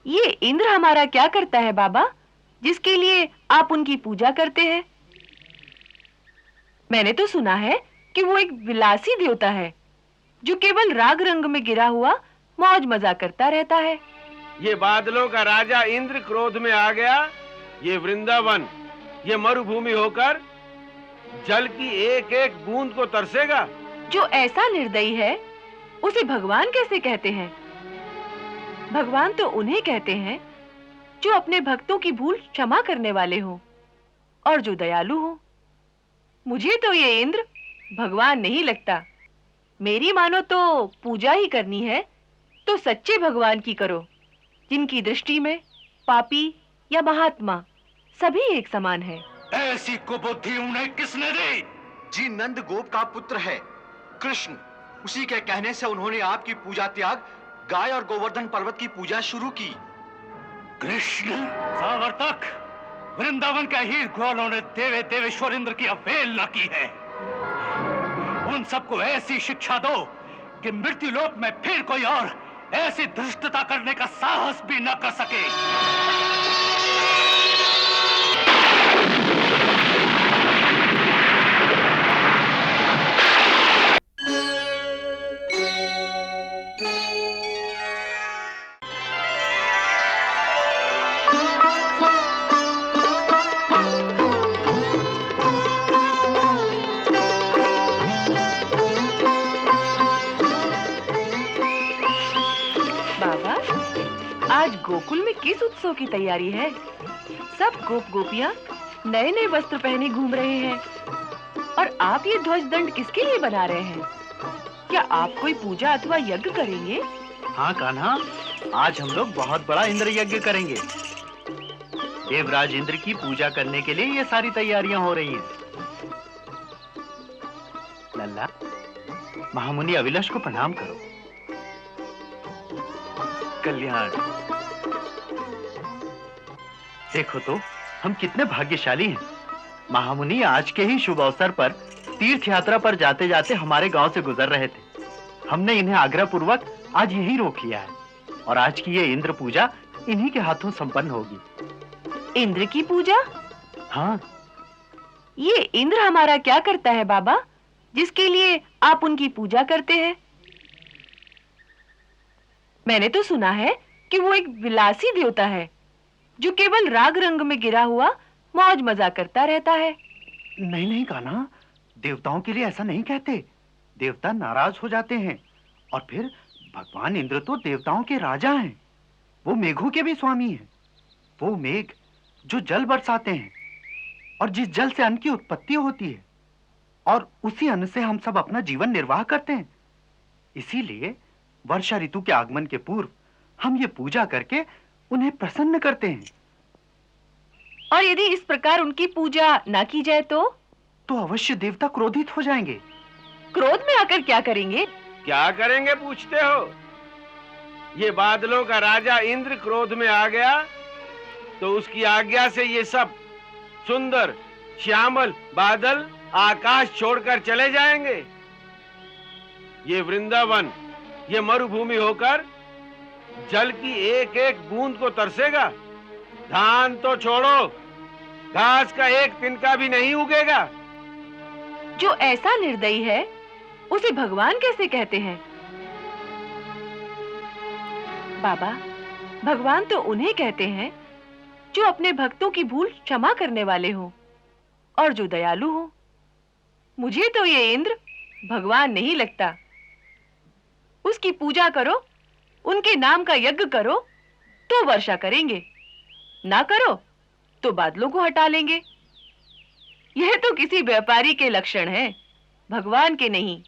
ये इंद्र हमारा क्या करता है बाबा, जिसके लिए आप उनकी पूजा करते हैं? मैंने तो सुना है कि वो एक विलासी देवता है जो केवल राग रंग में गिरा हुआ मौज मजा करता रहता है। ये बादलों का राजा इंद्र क्रोध में आ गया। ये वृंदावन, ये मरुभूमि होकर जल की एक एक बूंद को तरसेगा। जो ऐसा निर्दयी है उसे भगवान कैसे कहते हैं? भगवान तो उन्हें कहते हैं जो अपने भक्तों की भूल क्षमा करने वाले हों और जो दयालु हों। मुझे तो ये इंद्र भगवान नहीं लगता। मेरी मानो तो पूजा ही करनी है तो सच्चे भगवान की करो, जिनकी दृष्टि में पापी या महात्मा सभी एक समान है। ऐसी कुबुद्धि उन्हें किसने दी? जी नंद गोप का पुत्र है कृष्ण। उसी के कहने से उन्होंने आपकी पूजा त्याग गाय और गोवर्धन पर्वत की पूजा शुरू की। कृष्ण सावर्तक, वृंदावन के हीर ग्वालों ने देवे देवेश्वर इंद्र की अवहेलना की है। उन सबको ऐसी शिक्षा दो कि मृत्यु लोक में फिर कोई और ऐसी धृष्टता करने का साहस भी न कर सके। बाबा, आज गोकुल में किस उत्सव की तैयारी है? सब गोप गोपियां नए नए वस्त्र पहने घूम रहे हैं और आप ये ध्वज दंड किसके लिए बना रहे हैं? क्या आप कोई पूजा अथवा यज्ञ करेंगे? हाँ कान्हा, आज हम लोग बहुत बड़ा इंद्र यज्ञ करेंगे। देवराज इंद्र की पूजा करने के लिए ये सारी तैयारियां हो रही हैं। लल्ला, महामुनि अभिलाष को प्रणाम करो। कल्याण। देखो तो हम कितने भाग्यशाली हैं। महामुनि आज के ही शुभ अवसर पर तीर्थ यात्रा पर जाते जाते हमारे गांव से गुजर रहे थे। हमने इन्हें आग्रह पूर्वक आज यहीं रोक लिया है और आज की ये इंद्र पूजा इन्हीं के हाथों संपन्न होगी। इंद्र की पूजा? हाँ। ये इंद्र हमारा क्या करता है बाबा, जिसके लिए आप उनकी पूजा करते हैं? मैंने तो सुना है कि वो एक विलासी देवता है जो केवल राग रंग में गिरा हुआ मौज मजा करता रहता है। नहीं नहीं कान्हा, देवताओं के लिए ऐसा नहीं कहते। देवता नाराज हो जाते हैं। और फिर भगवान इंद्र तो देवताओं के राजा हैं। वो मेघों के भी स्वामी हैं। वो मेघ जो जल बरसाते हैं और जिस जल से अन्न की उत्पत्ति होती है और उसी अन्न से हम सब अपना जीवन निर्वाह करते हैं। इसीलिए वर्षा ऋतु के आगमन के पूर्व हम ये पूजा करके उन्हें प्रसन्न करते हैं। और यदि इस प्रकार उनकी पूजा ना की जाए तो अवश्य देवता क्रोधित हो जाएंगे। क्रोध में आकर क्या करेंगे? क्या करेंगे पूछते हो? ये बादलों का राजा इंद्र क्रोध में आ गया तो उसकी आज्ञा से ये सब सुंदर श्यामल बादल आकाश छोड़कर चले जाएंगे। ये वृंदावन, ये मरुभूमि होकर जल की एक एक बूंद को तरसेगा। धान तो छोड़ो, घास का एक तिनका भी नहीं उगेगा। जो ऐसा निर्दयी है उसे भगवान कैसे कहते हैं? बाबा, भगवान तो उन्हें कहते हैं जो अपने भक्तों की भूल क्षमा करने वाले हों और जो दयालु हों। मुझे तो ये इंद्र भगवान नहीं लगता। उसकी पूजा करो, उनके नाम का यज्ञ करो तो वर्षा करेंगे, ना करो तो बादलों को हटा लेंगे। यह तो किसी व्यापारी के लक्षण हैं, भगवान के नहीं।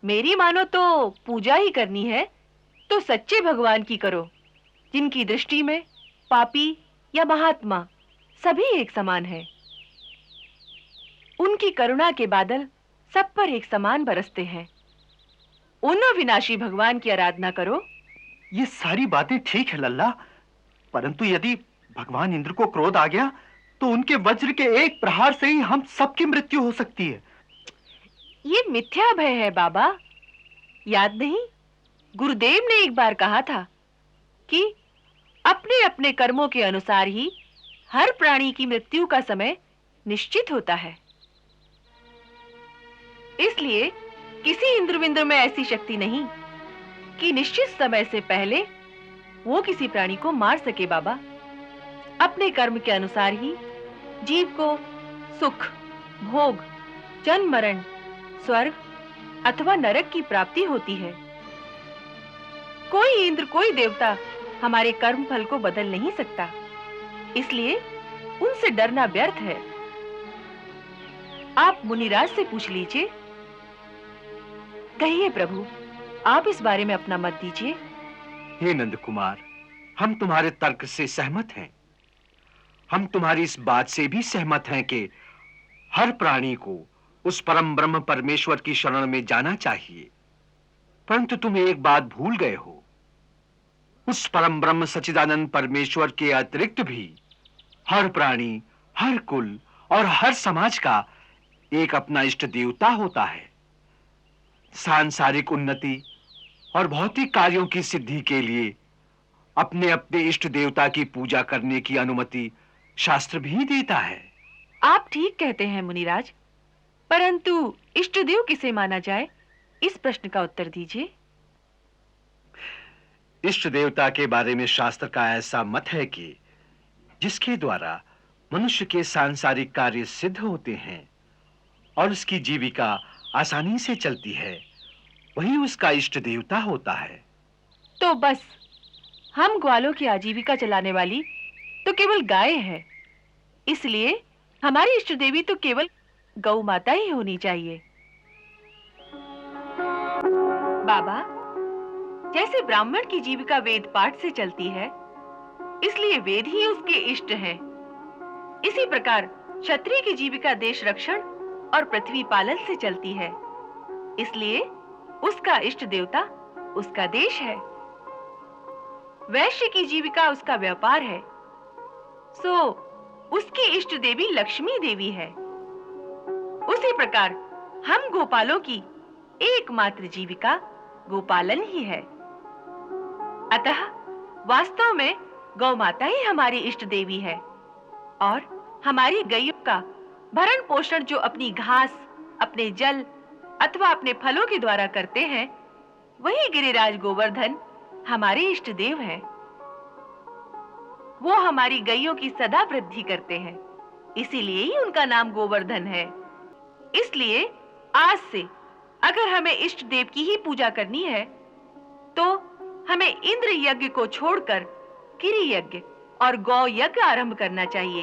मेरी मानो तो पूजा ही करनी है तो सच्चे भगवान की करो, जिनकी दृष्टि में पापी या महात्मा सभी एक समान है। उनकी करुणा के बादल सब पर एक समान बरसते हैं। उन अविनाशी भगवान की आराधना करो। ये सारी बातें ठीक है लल्ला, परंतु यदि भगवान इंद्र को क्रोध आ गया तो उनके वज्र के एक प्रहार से ही हम सबकी मृत्यु हो सकती है। ये मिथ्या भय है बाबा, याद नहीं? गुरुदेव ने एक बार कहा था कि अपने अपने कर्मों के अनुसार ही हर प्राणी की मृत्यु का समय निश्चित होता है। इसलिए किसी इंद्रविंद्र में ऐसी शक्ति नहीं कि निश्चित समय से पहले वो किसी प्राणी को मार सके। बाबा, अपने कर्म के अनुसार ही जीव को सुख, भोग, जन्म मरण, स्वर्ग अथवा नरक की प्राप्ति होती है। कोई इंद्र, कोई देवता हमारे कर्म फल को बदल नहीं सकता, इसलिए उनसे डरना व्यर्थ है। आप मुनिराज से पूछ लीजिए। कहिए प्रभु, आप इस बारे में अपना मत दीजिए। हे नंद कुमार, हम तुम्हारे तर्क से सहमत हैं। हम तुम्हारी इस बात से भी सहमत हैं कि हर प्राणी को उस परम ब्रह्म परमेश्वर की शरण में जाना चाहिए। परंतु तुम एक बात भूल गए हो। उस परम ब्रह्म सच्चिदानंद परमेश्वर के अतिरिक्त भी हर प्राणी, हर कुल और हर समाज का एक अपना इष्ट देवता होता है। सांसारिक उन्नति और भौतिक कार्यों की सिद्धि के लिए अपने अपने इष्ट देवता की पूजा करने की अनुमति शास्त्र भी देता है। आप ठीक कहते हैं मुनिराज, परंतु इष्ट देव किसे माना जाए, इस प्रश्न का उत्तर दीजिए। इष्ट देवता के बारे में शास्त्र का ऐसा मत है कि जिसके द्वारा मनुष्य के सांसारिक कार्य सिद्ध होते हैं और उसकी जीविका आसानी से चलती है, वही उसका इष्ट देवता होता है। तो बस हम ग्वालों की आजीविका चलाने वाली तो केवल गाय है, इसलिए हमारी इष्ट देवी तो केवल गौ माता ही होनी चाहिए। बाबा, जैसे ब्राह्मण की जीविका वेद पाठ से चलती है, इसलिए वेद ही उसके इष्ट हैं। इसी प्रकार क्षत्रिय की जीविका देश रक्षण और पृथ्वी पालन से चलती है, इसलिए उसका इष्ट देवता उसका देश है। वैश्य की जीविका उसका व्यापार है, सो उसकी इष्ट देवी लक्ष्मी देवी है। उसी प्रकार हम गोपालों की एकमात्र जीविका गोपालन ही है। अतः वास्तव में गौ माता ही हमारी इष्ट देवी है और हमारी गायों का भरण पोषण जो अपनी घास, अपने जल अथवा अपने फलों के द्वारा करते हैं, वही गिरिराज गोवर्धन हमारे इष्ट देव हैं। वो हमारी गायों की सदा वृद्धि करते हैं, इसीलिए ही उनका नाम गोवर्धन है। इसलिए आज से अगर हमें इष्ट देव की ही पूजा करनी है, तो हमें इंद्र यज्ञ को छोड़कर गिरि यज्ञ और गौ यज्ञ आरंभ करना चाहिए।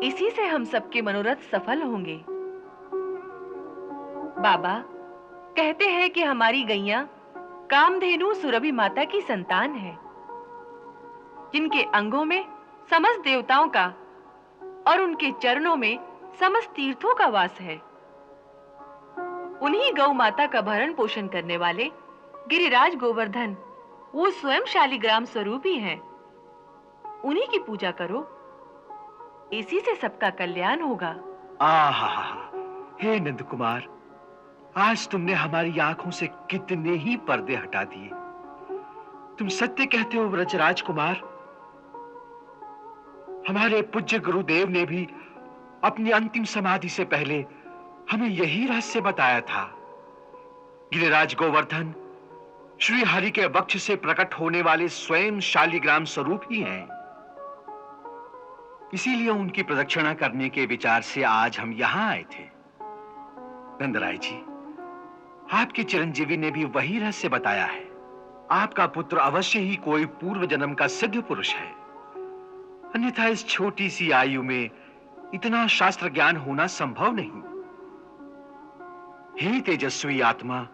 इसी से हम सबके मनोरथ सफल होंगे। बाबा, कहते हैं कि हमारी गैया कामधेनु सुरभि माता की संतान है, जिनके अंगों में समस्त देवताओं का और उनके चरणों में समस्त तीर्थों का वास है। उन्हीं गौ माता का भरण पोषण करने वाले गिरिराज गोवर्धन वो स्वयं शालिग्राम स्वरूप ही हैं। उन्हीं की पूजा करो, इसी से सबका कल्याण होगा। आहा, हे नंद कुमार, आज तुमने हमारी आंखों से कितने ही पर्दे हटा दिए। तुम सत्य कहते हो व्रजराज कुमार। हमारे पूज्य गुरुदेव ने भी अपनी अंतिम समाधि से पहले हमें यही रहस्य बताया था। गिरिराज गोवर्धन श्री हरि के वक्ष से प्रकट होने वाले स्वयं शालिग्राम स्वरूप ही हैं। इसीलिए उनकी प्रदक्षिणा करने के विचार से आज हम यहां आए थे। नंदराय जी, आपके चिरंजीवी ने भी वही रहस्य बताया है। आपका पुत्र अवश्य ही कोई पूर्व जन्म का सिद्ध पुरुष है, अन्यथा इस छोटी सी आयु में इतना शास्त्र ज्ञान होना संभव नहीं। हे तेजस्वी आत्मा,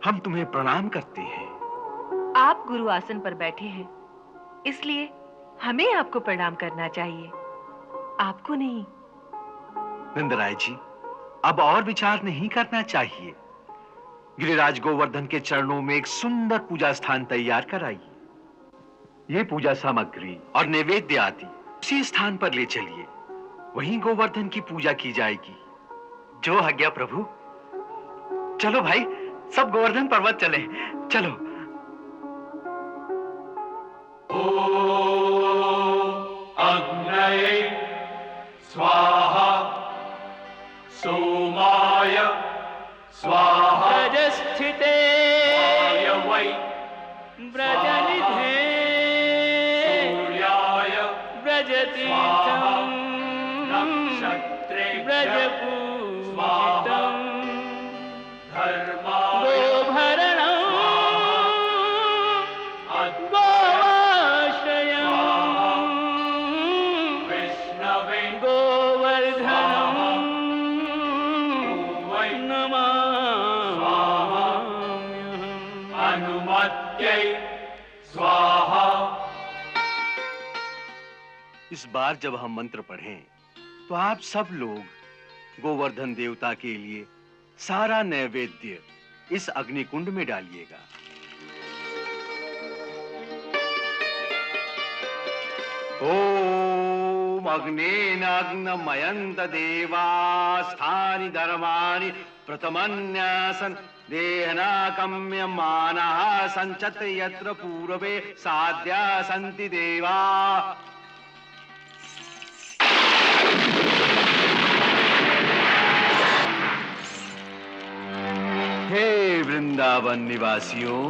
हम तुम्हें प्रणाम करते हैं। आप गुरु आसन पर बैठे हैं, इसलिए हमें आपको प्रणाम करना चाहिए, आपको नहीं। नंदराय जी, अब और विचार नहीं करना चाहिए। गिरिराज गोवर्धन के चरणों में एक सुंदर पूजा स्थान तैयार कराइए। ये पूजा सामग्री और नैवेद्य आदि उसी स्थान पर ले चलिए, वहीं गोवर्धन की पूजा की जाएगी। जो आज्ञा प्रभु। चलो भाई, सब गोवर्धन पर्वत चले। चलो। अग्नये स्वाहा सोमाय स्वाहा व्रजस्थिते वै व्रजनिधे सूर्याय व्रजतीर्थं नक्षत्रे व्रजपूजितं धर्माय गोभरणं अद्भुतं गोवाश्रयं विष्णवे गोवर्धनं वै नमाम्यहम्। अनुमत्यै स्वाहा। इस बार जब हम मंत्र पढ़ें तो आप सब लोग गोवर्धन देवता के लिए सारा नैवेद्य इस अग्निकुंड में डालिएगा। ओम अग्नेनाग्नमयंत देवास्थानि धर्माणि प्रथमन्यासन देहनाकम्य मानः संचत यत्र पूर्वे साध्या सन्ति देवा। हे वृंदावन निवासियों,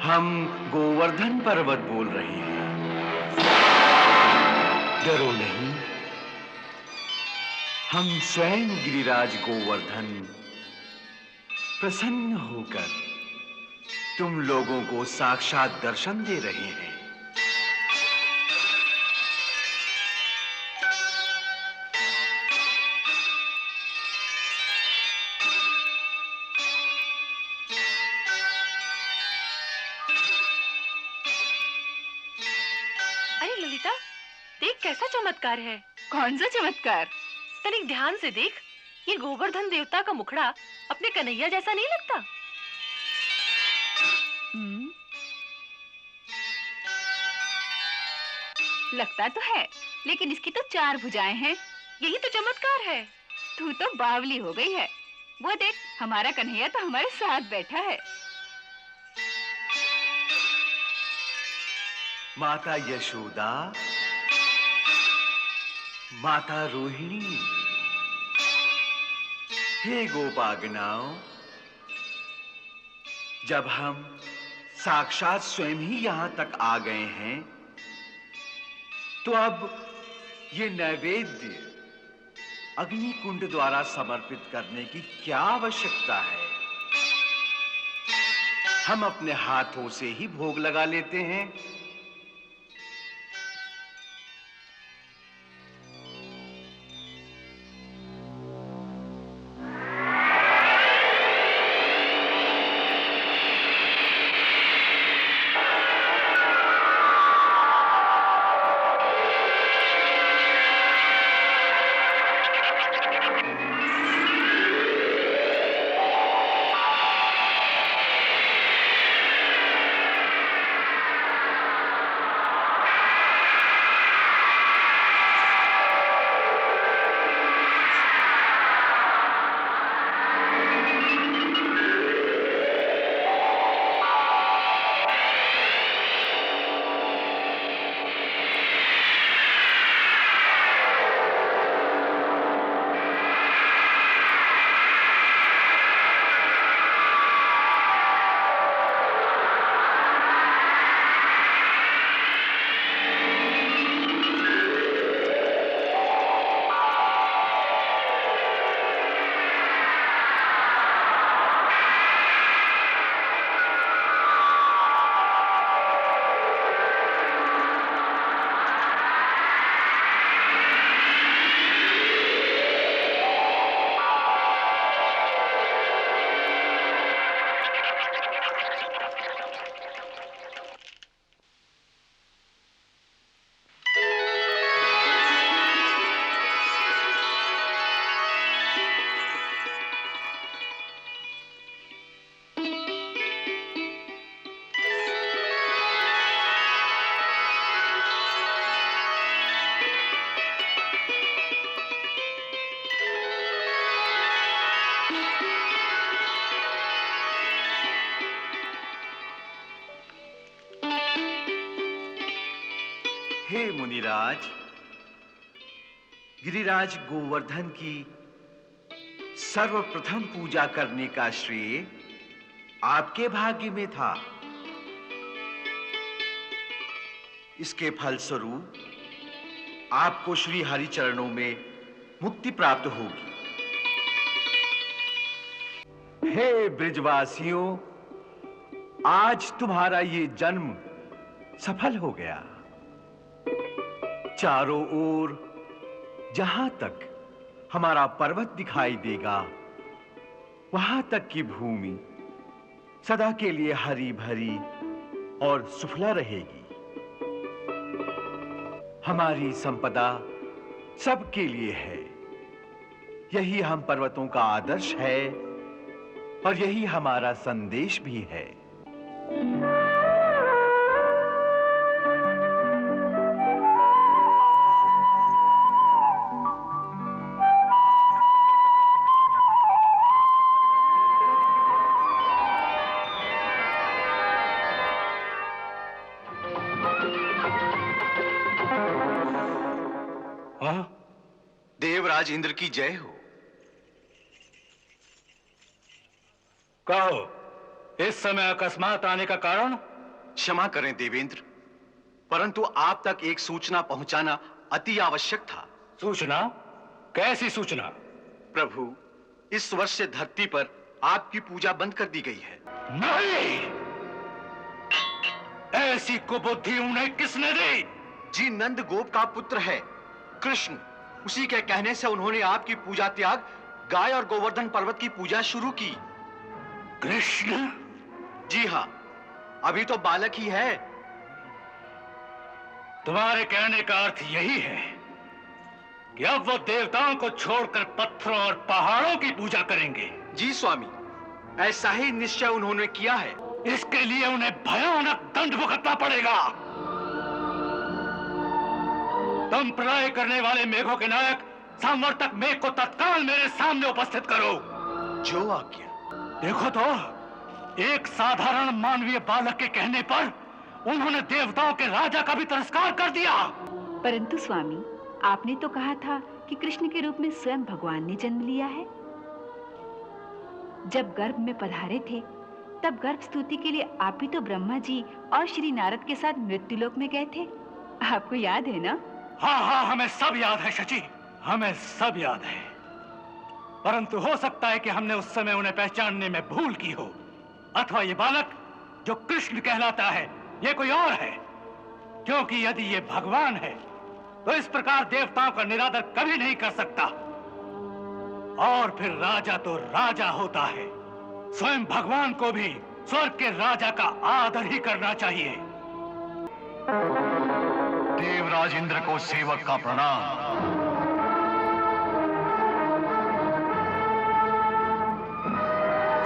हम गोवर्धन पर्वत बोल रहे हैं। डरो नहीं, हम स्वयं गिरिराज गोवर्धन प्रसन्न होकर तुम लोगों को साक्षात दर्शन दे रहे हैं। अरे ललिता, देख कैसा चमत्कार है। कौन सा चमत्कार? तनिक ध्यान से देख, ये गोवर्धन देवता का मुखड़ा अपने कन्हैया जैसा नहीं लगता? लगता तो है, लेकिन इसकी तो 4 भुजाएं हैं। यही तो चमत्कार है। तू तो बावली हो गई है। वो देख, हमारा कन्हैया तो हमारे साथ बैठा है। माता यशोदा, माता रोहिणी, हे गोपागनाओं, जब हम साक्षात स्वयं ही यहां तक आ गए हैं, तो अब ये नैवेद्य अग्निकुंड द्वारा समर्पित करने की क्या आवश्यकता है? हम अपने हाथों से ही भोग लगा लेते हैं। हे मुनिराज, गिरिराज गोवर्धन की सर्वप्रथम पूजा करने का श्रेय आपके भाग्य में था। इसके फलस्वरूप आपको श्री हरि चरणों में मुक्ति प्राप्त होगी। हे ब्रिजवासियों, आज तुम्हारा ये जन्म सफल हो गया। चारों ओर जहां तक हमारा पर्वत दिखाई देगा, वहां तक की भूमि सदा के लिए हरी भरी और सुफला रहेगी। हमारी संपदा सबके लिए है। यही हम पर्वतों का आदर्श है और यही हमारा संदेश भी है। देवराज इंद्र की जय हो। कहो, इस समय अकस्मात आने का कारण? क्षमा करें देवेंद्र, परंतु आप तक एक सूचना पहुंचाना अति आवश्यक था। सूचना? कैसी सूचना? प्रभु, इस वर्ष से धरती पर आपकी पूजा बंद कर दी गई है। नहीं! ऐसी कुबुद्धि उन्हें किसने दी? जी नंद गोप का पुत्र है कृष्ण। उसी के कहने से उन्होंने आपकी पूजा त्याग गाय और गोवर्धन पर्वत की पूजा शुरू की। कृष्ण? जी हां, अभी तो बालक ही है। तुम्हारे कहने का अर्थ यही है कि अब वो देवताओं को छोड़कर पत्थरों और पहाड़ों की पूजा करेंगे। जी स्वामी, ऐसा ही निश्चय उन्होंने किया है। इसके लिए उन्हें भयानक दंड भुगतना पड़ेगा। तुम प्रलय करने वाले मेघों के नायक संवर्तक मेघ को तत्काल मेरे सामने उपस्थित करो। जो आज्ञा। देखो तो, एक साधारण मानवीय बालक के कहने पर उन्होंने देवताओं के राजा का भी तिरस्कार कर दिया। परंतु स्वामी, आपने तो कहा था कि कृष्ण के रूप में स्वयं भगवान ने जन्म लिया है। जब गर्भ में पधारे थे, तब गर्भ स्तुति के लिए आप भी तो ब्रह्मा जी और श्री नारद के साथ मृत्युलोक में गए थे। आपको याद है ना? हाँ हाँ, हमें सब याद है शची, हमें सब याद है। परंतु हो सकता है कि हमने उस समय उन्हें पहचानने में भूल की हो, अथवा ये बालक जो कृष्ण कहलाता है ये कोई और है। क्योंकि यदि ये भगवान है तो इस प्रकार देवताओं का निरादर कभी नहीं कर सकता। और फिर राजा तो राजा होता है। स्वयं भगवान को भी स्वर्ग के राजा का आदर ही करना चाहिए। देवराज इंद्र को सेवक का प्रणाम।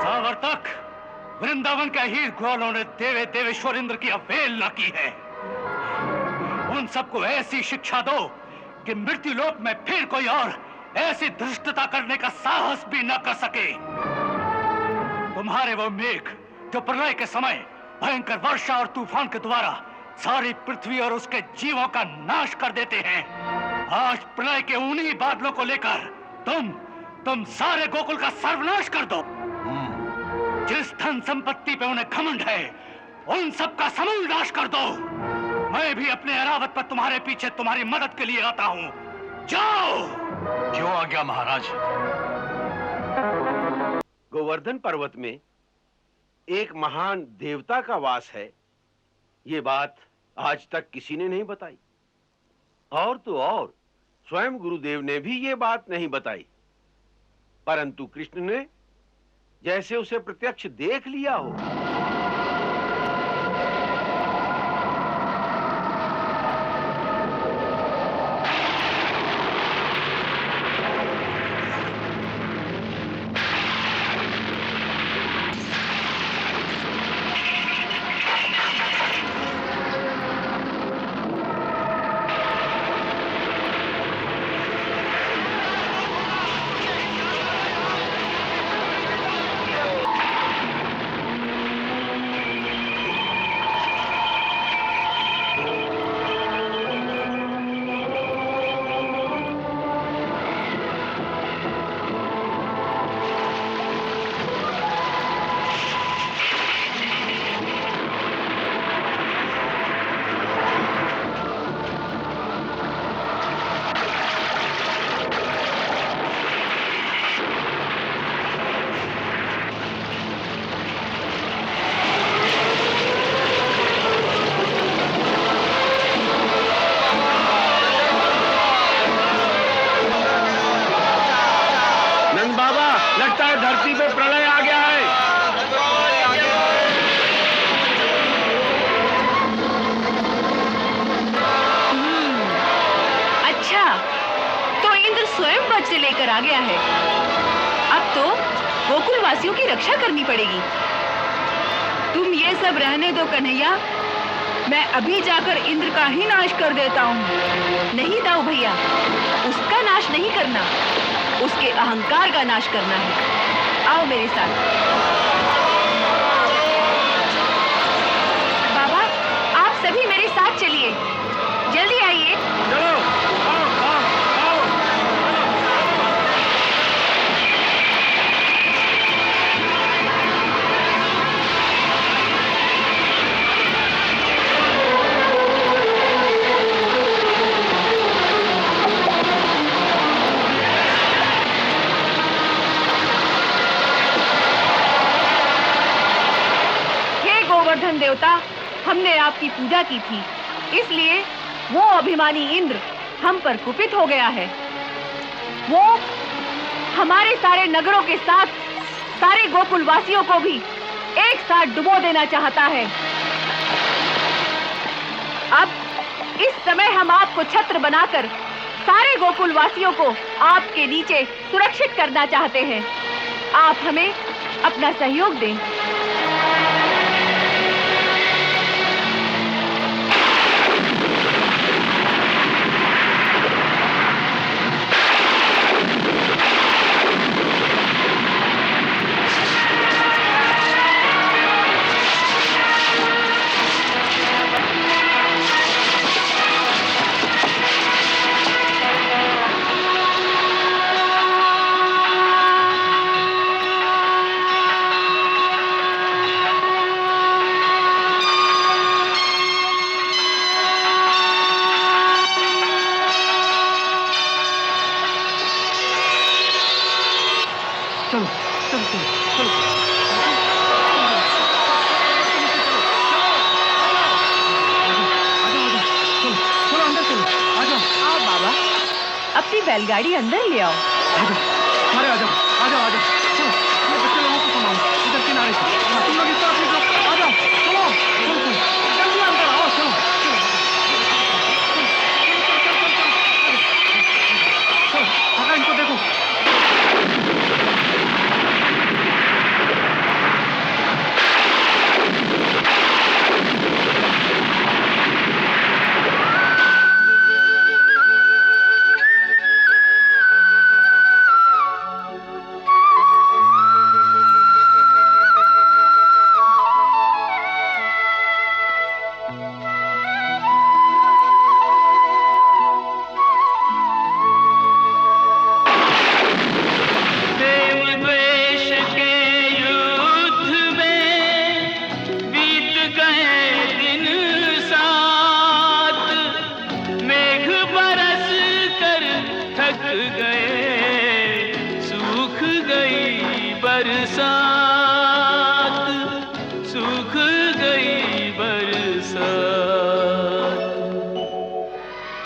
सावर्तक, वृंदावन के हीर ग्वालों ने देवे देवेश्वर इंद्र की अवहेलना की है। उन सबको ऐसी शिक्षा दो कि मृत्युलोक में फिर कोई और ऐसी धृष्टता करने का साहस भी न कर सके। तुम्हारे वो मेघ जो प्रलय के समय भयंकर वर्षा और तूफान के द्वारा सारी पृथ्वी और उसके जीवों का नाश कर देते हैं, आज प्रलय के उन्हीं बादलों को लेकर तुम सारे गोकुल का सर्वनाश कर दो। जिस धन संपत्ति पे उन्हें घमंड है, उन सब का समूल नाश कर दो। मैं भी अपने अरावत पर तुम्हारे पीछे तुम्हारी मदद के लिए आता हूँ। जाओ। जो आज्ञा महाराज। गोवर्धन पर्वत में एक महान देवता का वास है, ये बात आज तक किसी ने नहीं बताई। और तो और स्वयं गुरुदेव ने भी ये बात नहीं बताई। परंतु कृष्ण ने जैसे उसे प्रत्यक्ष देख लिया हो। आ गया है। अब तो गोकुल वासियों की रक्षा करनी पड़ेगी। तुम ये सब रहने दो कन्हैया, मैं अभी जाकर इंद्र का ही नाश कर देता हूँ। नहीं दाऊ भैया, उसका नाश नहीं करना, उसके अहंकार का नाश करना है। आओ मेरे साथ। बाबा, आप सभी मेरे साथ चलिए, जल्दी आइए। चलो, आओ, आओ, आओ। हे गोवर्धन देवता, हमने आपकी पूजा की थी, इसलिए वो अभिमानी इंद्र हम पर कुपित हो गया है। वो हमारे सारे नगरों के साथ सारे गोकुल वासियों को भी एक साथ डुबो देना चाहता है। अब इस समय हम आपको छत्र बनाकर सारे गोकुल वासियों को आपके नीचे सुरक्षित करना चाहते हैं। आप हमें अपना सहयोग दें। चलो चलो चलो चलो। चलो अंदर चलो, आ जाओ। आओ बाबा, अपनी बैलगाड़ी अंदर ले आओ। अरे आ जाओ आ जाओ आ जाओ। चलो, ये बच्चे लोगों को संभालो, इधर किनारे से। हाँ, तुम लोग इस तरफ आ जाओ। चलो चलो चलो, जल्दी अंदर आओ। चलो चलो चलो, काका इनको देखो।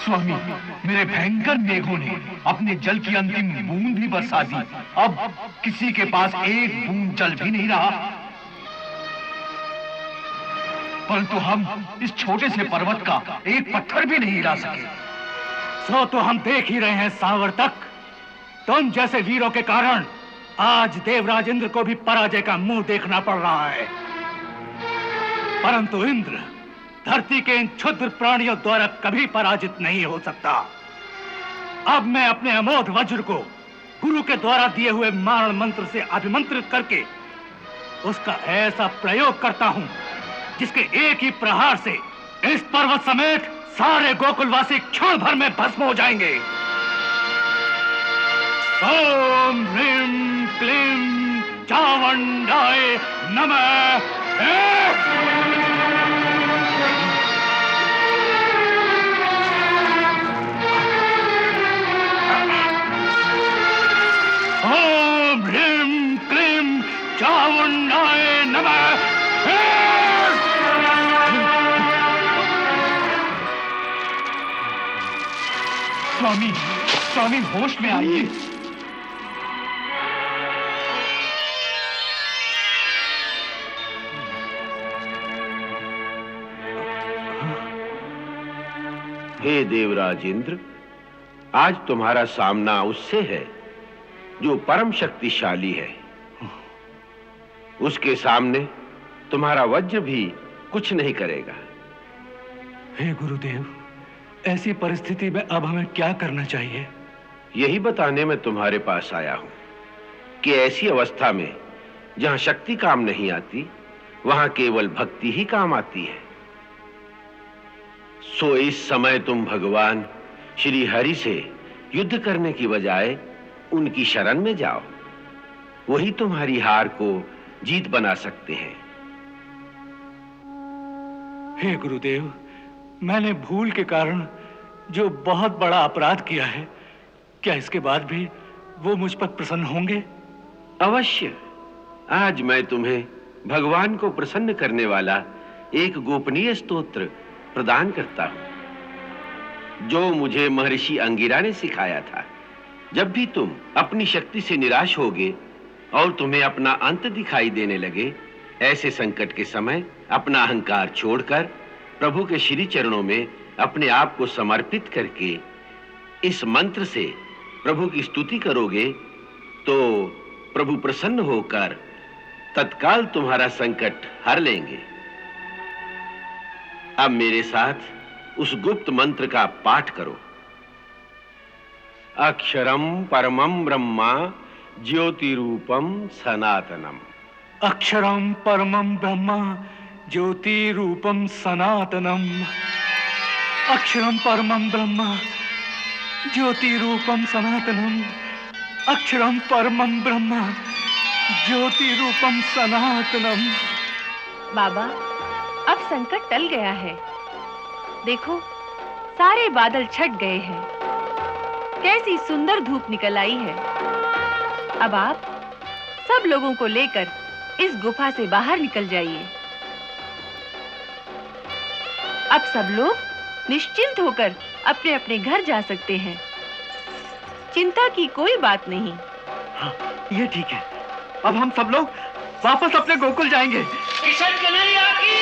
स्वामी, मेरे भयंकर मेघों ने अपने जल की अंतिम बूंद भी बरसा दी। अब किसी के पास एक बूंद जल भी नहीं रहा। परंतु हम इस छोटे से पर्वत का एक पत्थर भी नहीं हिला सके। सो तो हम देख ही रहे हैं सावर्तक, तुम जैसे वीरों के कारण आज देवराज इंद्र को भी पराजय का मुंह देखना पड़ रहा है। परंतु इंद्र धरती के इन क्षुद्र प्राणियों द्वारा कभी पराजित नहीं हो सकता। अब मैं अपने अमोघ वज्र को गुरु के द्वारा दिए हुए मारण मंत्र से अभिमंत्रित करके उसका ऐसा प्रयोग करता हूं जिसके एक ही प्रहार से इस पर्वत समेत सारे गोकुलवासी क्षण भर में भस्म हो जाएंगे। ओम ह्रीं क्लीं चावंडाय नमः। ओम ह्रीं क्लीं चावंडाय नमः। स्वामी, स्वामी होश में आइए। हे देवराज इंद्र, आज तुम्हारा सामना उससे है जो परम शक्तिशाली है। उसके सामने तुम्हारा वज्र भी कुछ नहीं करेगा। हे गुरुदेव, ऐसी परिस्थिति में अब हमें क्या करना चाहिए? यही बताने मैं तुम्हारे पास आया हूं कि ऐसी अवस्था में जहां शक्ति काम नहीं आती, वहां केवल भक्ति ही काम आती है। सो इस समय तुम भगवान श्री हरि से युद्ध करने की बजाय उनकी शरण में जाओ। वही तुम्हारी हार को जीत बना सकते हैं। हे गुरुदेव, मैंने भूल के कारण जो बहुत बड़ा अपराध किया है, क्या इसके बाद भी वो मुझ पर प्रसन्न होंगे? अवश्य। आज मैं तुम्हें भगवान को प्रसन्न करने वाला एक गोपनीय स्तोत्र प्रदान करता हूं, जो मुझे महर्षि अंगिरा ने सिखाया था। जब भी तुम अपनी शक्ति से निराश होगे और तुम्हें अपना अंत दिखाई देने लगे, ऐसे संकट के समय अपना अहंकार छोड़कर प्रभु के श्री चरणों में अपने आप को समर्पित करके इस मंत्र से प्रभु की स्तुति करोगे तो प्रभु प्रसन्न होकर तत्काल तुम्हारा संकट हर लेंगे। अब मेरे साथ उस गुप्त मंत्र का पाठ करो। अक्षरम परमं ब्रह्मा ज्योतिरूपम सनातनम। अक्षरम परमं ब्रह्मा ज्योति रूपम सनातनम। अक्षरम परमं ब्रह्मा ज्योति रूपम सनातनम। अक्षरम परमं ब्रह्मा ज्योति रूपम सनातनम। बाबा, अब संकट टल गया है। देखो, सारे बादल छट गए हैं। कैसी सुंदर धूप निकल आई है। अब आप सब लोगों को लेकर इस गुफा से बाहर निकल जाइए। अब सब लोग निश्चिंत होकर अपने अपने घर जा सकते हैं। चिंता की कोई बात नहीं। हाँ, ये ठीक है। अब हम सब लोग वापस अपने गोकुल जाएंगे। किशन कन्हैया की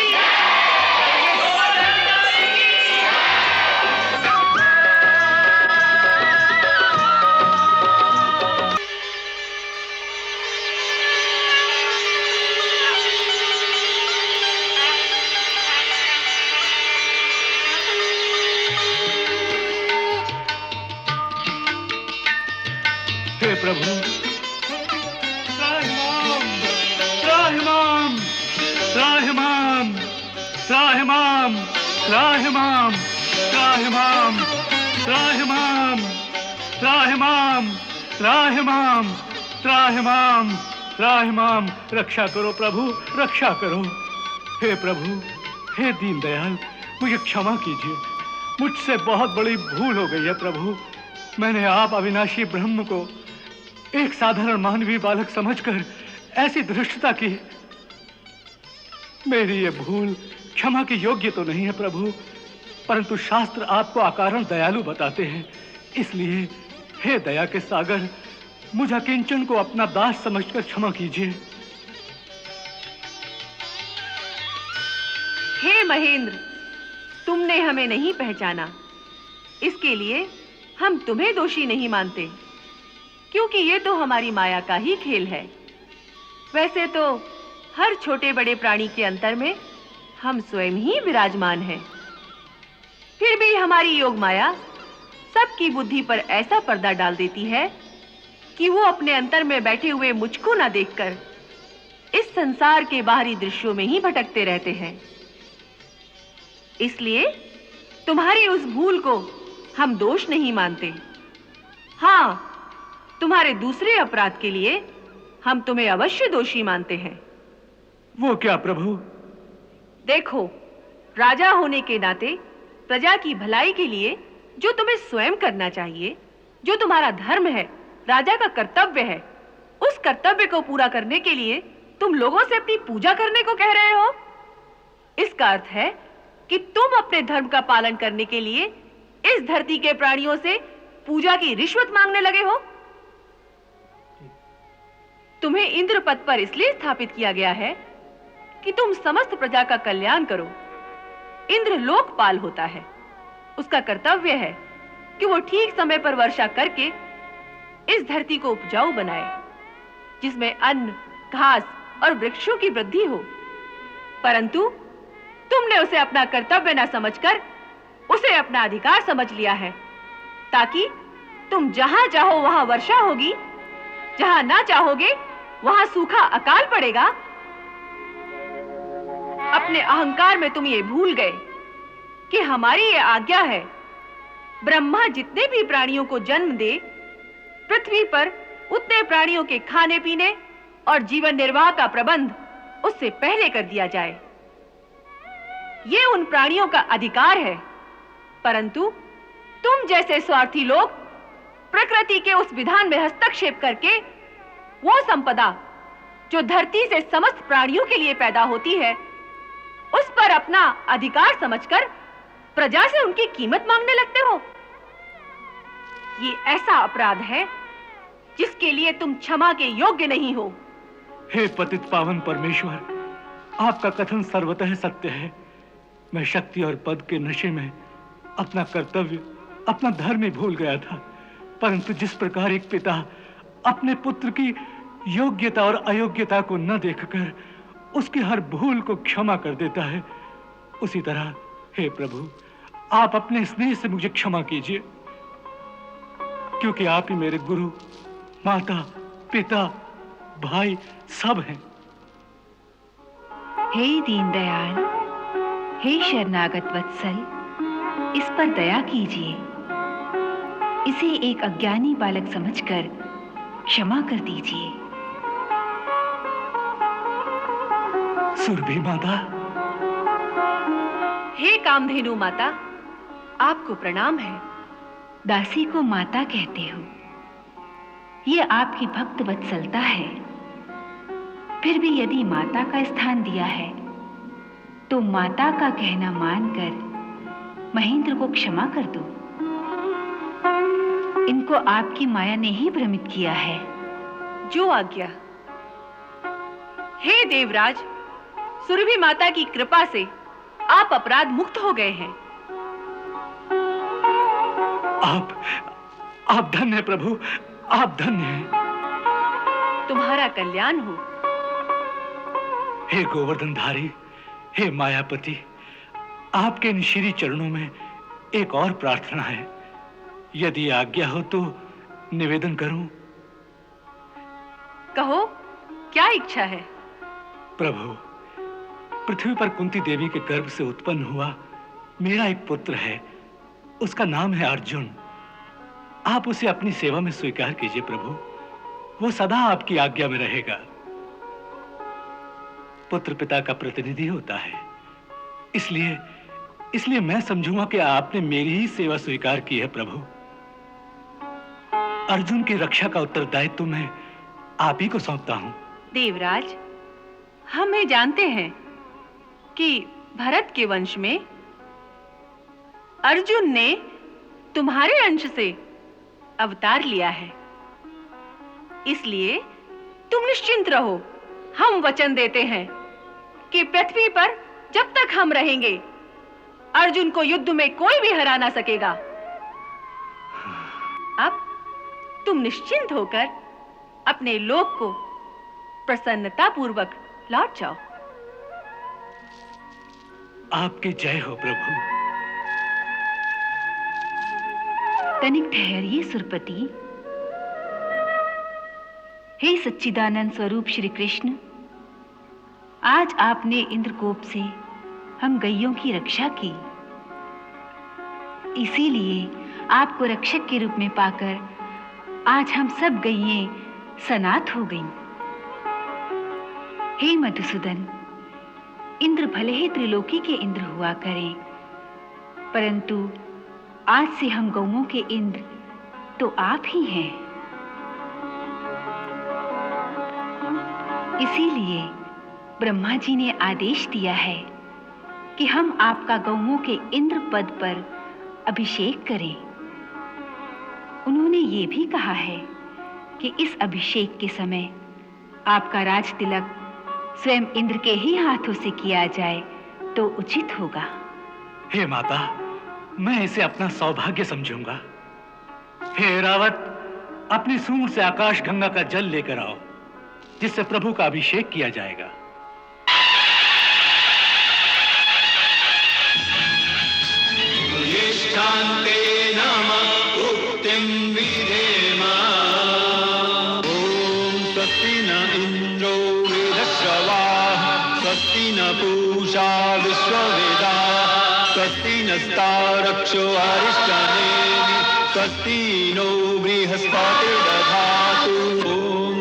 हे प्रभु, त्राहिमाम, त्राहिमाम, त्राहिमाम, त्राहिमाम, त्राहिमाम, त्राहिमाम, त्राहिमाम, त्राहिमाम, त्राहिमाम, त्राहिमाम। रक्षा करो प्रभु, रक्षा करो। हे प्रभु, हे दीनदयाल, मुझे क्षमा कीजिए। मुझसे बहुत बड़ी भूल हो गई है प्रभु। मैंने आप अविनाशी ब्रह्म को एक साधारण मानवीय बालक समझकर ऐसी धृष्टता की। मेरी ये भूल क्षमा की योग्य तो नहीं है प्रभु, परंतु शास्त्र आपको अकारण दयालु बताते हैं। इसलिए हे दया के सागर, मुझे किंचन को अपना दास समझकर क्षमा कीजिए। हे महेंद्र, तुमने हमें नहीं पहचाना, इसके लिए हम तुम्हें दोषी नहीं मानते, क्योंकि ये तो हमारी माया का ही खेल है। वैसे तो हर छोटे बड़े प्राणी के अंतर में हम स्वयं ही विराजमान हैं। फिर भी हमारी योग माया सबकी बुद्धि पर ऐसा पर्दा डाल देती है कि वो अपने अंतर में बैठे हुए मुझको ना देखकर इस संसार के बाहरी दृश्यों में ही भटकते रहते हैं। इसलिए तुम्हारी उस भूल को हम दोष नहीं मानते। हाँ, तुम्हारे दूसरे अपराध के लिए हम तुम्हें अवश्य दोषी मानते हैं। वो क्या प्रभु? देखो, राजा होने के नाते प्रजा की भलाई के लिए जो तुम्हें स्वयं करना चाहिए, जो तुम्हारा धर्म है, राजा का कर्तव्य है, उस कर्तव्य को पूरा करने के लिए तुम लोगों से अपनी पूजा करने को कह रहे हो। इसका अर्थ है कि तुम अपने धर्म का पालन करने के लिए इस धरती के प्राणियों से पूजा की रिश्वत मांगने लगे हो। तुम्हें इंद्र पद पर इसलिए स्थापित किया गया है कि तुम समस्त प्रजा का कल्याण करो। इंद्र लोकपाल होता है। उसका कर्तव्य है कि वो ठीक समय पर वर्षा करके इस धरती को उपजाऊ बनाए, जिसमें अन्न, घास और वृक्षों की वृद्धि हो। परंतु तुमने उसे अपना कर्तव्य न समझकर उसे अपना अधिकार समझ लिया है, ताकि तुम जहां चाहो वहां वर्षा होगी, जहां ना चाहोगे वहां सूखा अकाल पड़ेगा। अपने अहंकार में तुम ये भूल गए कि हमारी ये आज्ञा है, ब्रह्मा जितने भी प्राणियों को जन्म दे, पृथ्वी पर उतने प्राणियों के खाने पीने और जीवन निर्वाह का प्रबंध उससे पहले कर दिया जाए। ये उन प्राणियों का अधिकार है, परंतु तुम जैसे स्वार्थी लोग प्रकृति के उस विधान में हस्तक्षेप करके वो संपदा जो धरती से समस्त प्राणियों के लिए पैदा होती है, उस पर अपना अधिकार समझकर प्रजा से उनकी कीमत मांगने लगते हो। ये ऐसा अपराध है जिसके लिए तुम क्षमा के योग्य नहीं हो। हे पतित पावन परमेश्वर, आपका कथन सर्वतः सत्य है। मैं शक्ति और पद के नशे में अपना कर्तव्य, अपना धर्म ही भूल गया था। परंतु जिस प्रकार एक पिता अपने पुत्र की योग्यता और अयोग्यता को न देखकर उसकी हर भूल को क्षमा कर देता है, उसी तरह हे प्रभु, आप अपने स्नेह से मुझे क्षमा कीजिए, क्योंकि आप ही मेरे गुरु, माता, पिता, भाई सब हैं। हे दीनदयाल, हे शरणागत वत्सल, इस पर दया कीजिए। इसे एक अज्ञानी बालक समझकर क्षमा कर दीजिए। सुरभि माता। हे कामधेनु माता, आपको प्रणाम है। दासी को माता कहते हो, ये आपकी भक्त वत्सलता है। फिर भी यदि माता का स्थान दिया है, तो माता का कहना मानकर महेंद्र को क्षमा कर दो। इनको आपकी माया ने ही भ्रमित किया है। जो आज्ञा। हे देवराज, सुरभि माता की कृपा से आप अपराध मुक्त हो गए हैं। आप धन्य हैं प्रभु, आप धन्य हैं। तुम्हारा कल्याण हो। हे गोवर्धनधारी, हे मायापति, आपके इन श्री चरणों में एक और प्रार्थना है। यदि आज्ञा हो तो निवेदन करूं। कहो, क्या इच्छा है? प्रभु, पृथ्वी पर कुंती देवी के गर्भ से उत्पन्न हुआ मेरा एक पुत्र है, उसका नाम है अर्जुन। आप उसे अपनी सेवा में स्वीकार कीजिए प्रभु, वो सदा आपकी आज्ञा में रहेगा। पुत्र पिता का प्रतिनिधि होता है, इसलिए मैं समझूंगा कि आपने मेरी ही सेवा स्वीकार की है प्रभु। अर्जुन की रक्षा का उत्तरदायित्व मैं आप ही को सौंपता हूं। देवराज, हम ये जानते हैं कि भरत के वंश में अर्जुन ने तुम्हारे अंश से अवतार लिया है, इसलिए तुम निश्चिंत रहो। हम वचन देते हैं कि पृथ्वी पर जब तक हम रहेंगे, अर्जुन को युद्ध में कोई भी हरा ना सकेगा। अब तुम निश्चिंत होकर अपने लोक को प्रसन्नता पूर्वक लौट जाओ। आपकी जय हो प्रभु। तनिक ठहरिए सुरपति। हे सच्चिदानंद स्वरूप श्री कृष्ण, आज आपने इंद्रकोप से हम गैयों की रक्षा की, इसीलिए आपको रक्षक के रूप में पाकर आज हम सब गैयें सनाथ हो गईं। हे मधुसूदन, इंद्र भले ही त्रिलोकी के इंद्र हुआ करें, परंतु आज से हम गौओं के इंद्र तो आप ही हैं। इसीलिए ब्रह्मा जी ने आदेश दिया है कि हम आपका गौओं के इंद्र पद पर अभिषेक करें। उन्होंने ये भी कहा है कि इस अभिषेक के समय आपका राज तिलक स्वयं इंद्र के ही हाथों से किया जाए तो उचित होगा। हे माता, मैं इसे अपना सौभाग्य समझूंगा। हे रावत, अपनी सूंड से आकाश गंगा का जल लेकर आओ, जिससे प्रभु का अभिषेक किया जाएगा। शांते नमः उक्तिं विधेमा। ओम स्वस्ति न इंद्रो वृद्धश्रवाः, स्वस्ति न पूषा विश्ववेदाः, स्वस्ति नस्तारक्षो अरिष्टनेमिः, स्वस्ति नो बृहस्पतिर्दधातु। ओम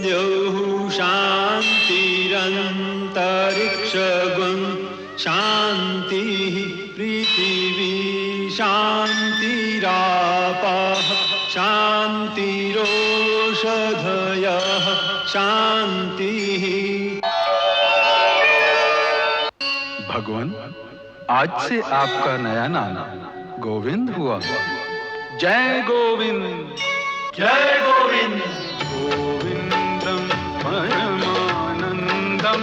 द्यौः शान्तिरन्तरिक्षगुं शान्तिः, पृथिवी शान्तिरापः शान्तिरोषधयः शान्तिः। भगवान, आज से आपका नया नाम गोविंद हुआ। जय गोविंद, जय गोविंद। गोविंदम परमानंदम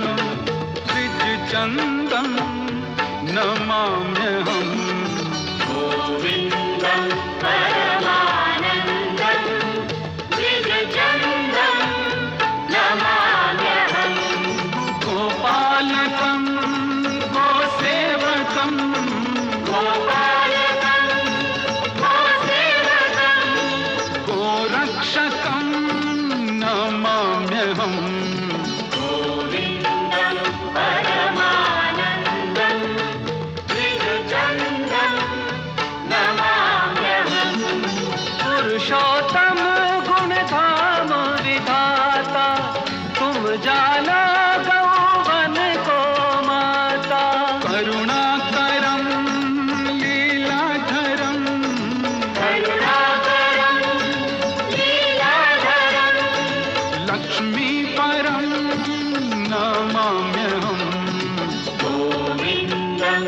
द्विजचंदम नमाम्यहम्। गोविंदं परमानंदं द्विजचंदं नमाम्यहम्। गोपालकं गोसेवकं, गोपालकं गोसेवकं गोरक्षकं नमाम्यहम्। गोविंदं परमानंदं द्विजचंदं नमाम्यहम्। पुरुषोत्तम गुणधाम विधाता, तुम जाना गौवन को माता। करुणाकरं लीलाधरं, करुणाकरं लीलाधरं लक्ष्मीपरं नमाम्यहम्। गोविंदं